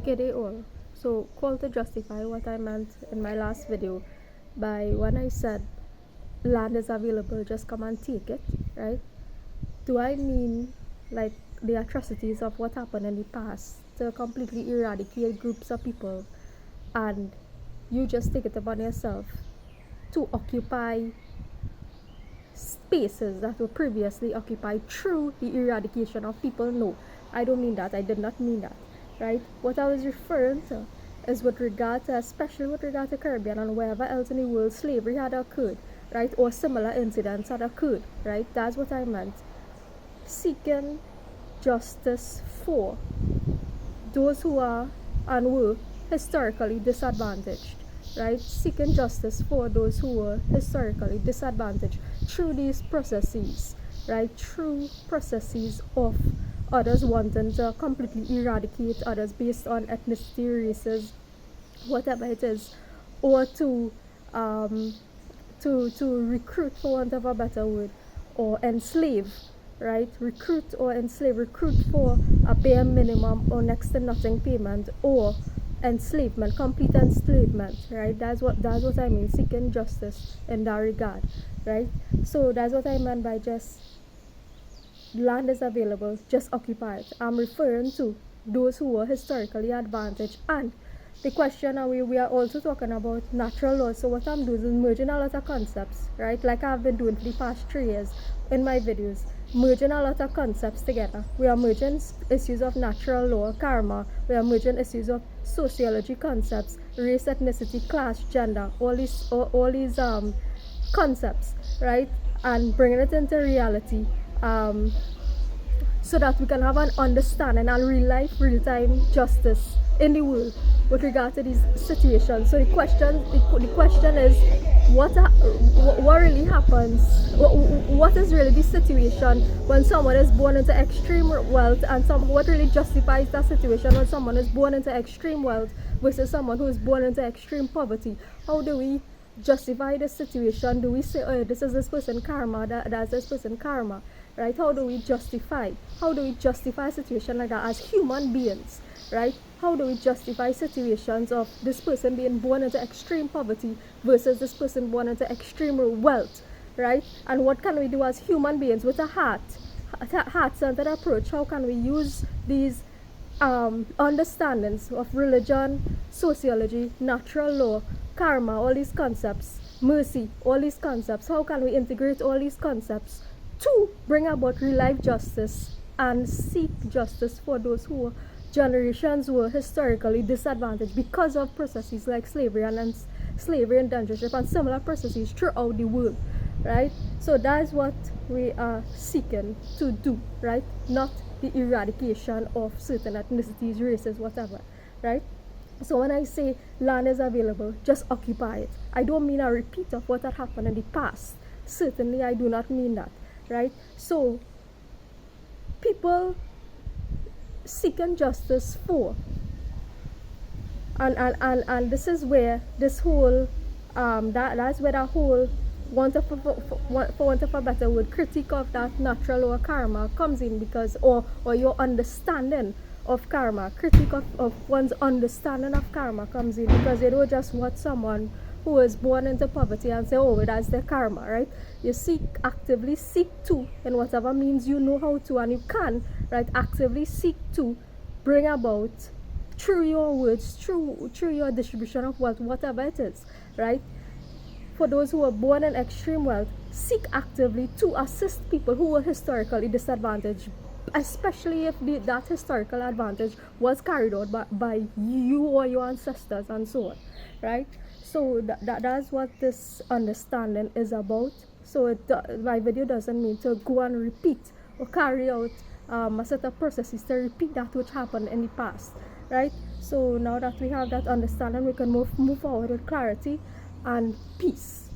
Get it all. So, call to justify what I meant in my last video by when I said land is available, just come and take it, right? Do I mean like the atrocities of what happened in the past to completely eradicate groups of people and you just take it upon yourself to occupy spaces that were previously occupied through the eradication of people? No, I don't mean that. I did not mean that, right? What I was referring to is with regard to, especially with regard to Caribbean and wherever else in the world slavery had occurred, right, or similar incidents had occurred, right? That's what I meant. Seeking justice for those who are and were historically disadvantaged, right? Seeking justice for those who were historically disadvantaged through these processes, right? Through processes of others wanting to completely eradicate others based on ethnicity, races, whatever it is, or to recruit, for want of a better word, or enslave, right? Recruit or enslave, recruit for a bare minimum or next to nothing payment, or enslavement, complete enslavement, right? That's what I mean, seeking justice in that regard, right? So that's what I meant by just land is available, just occupy it. I'm referring to those who were historically advantaged. And the question now, we are also talking about natural laws. So what I'm doing is merging a lot of concepts, right? Like I've been doing for the past 3 years in my videos, merging a lot of concepts together. We are merging issues of natural law, karma. We are merging issues of sociology concepts, race, ethnicity, class, gender, all these concepts, right? And bringing it into reality, so that we can have an understanding and real life, real time justice in the world with regard to these situations. So the question is, what really happens? What is really the situation when someone is born into extreme wealth, and what really justifies that situation when someone is born into extreme wealth versus someone who is born into extreme poverty? How do we justify the situation? Do we say, oh, this is this person karma, that's this person karma, right? How do we justify a situation like that as human beings, right? How do we justify situations of this person being born into extreme poverty versus this person born into extreme wealth, right? And what can we do as human beings with a heart-centered approach? How can we use these understandings of religion, sociology, natural law, karma, all these concepts, mercy, all these concepts? How can we integrate all these concepts to bring about real life justice and seek justice for those who generations were historically disadvantaged because of processes like slavery and indentureship and similar processes throughout the world, right? So that is what we are seeking to do, right? Not the eradication of certain ethnicities, races, whatever, right? So when I say land is available, just occupy it. I don't mean a repeat of what had happened in the past. Certainly I do not mean that, right? So people seeking justice for, and this is where this whole that's where the whole for want of a better word, critique of that natural law karma comes in, because or your understanding of karma, critique of one's understanding of karma comes in, because you don't just watch someone who is born into poverty and say, oh, that's their karma, right? You actively seek to, in whatever means you know how to and you can, right, actively seek to bring about, through your words, through your distribution of wealth, whatever it is, right? For those who are born in extreme wealth, seek actively to assist people who were historically disadvantaged, especially if that historical advantage was carried out by you or your ancestors and so on, right? So that's what this understanding is about. So my video doesn't mean to go and repeat or carry out a set of processes to repeat that which happened in the past, right? So now that we have that understanding, we can move forward with clarity and peace.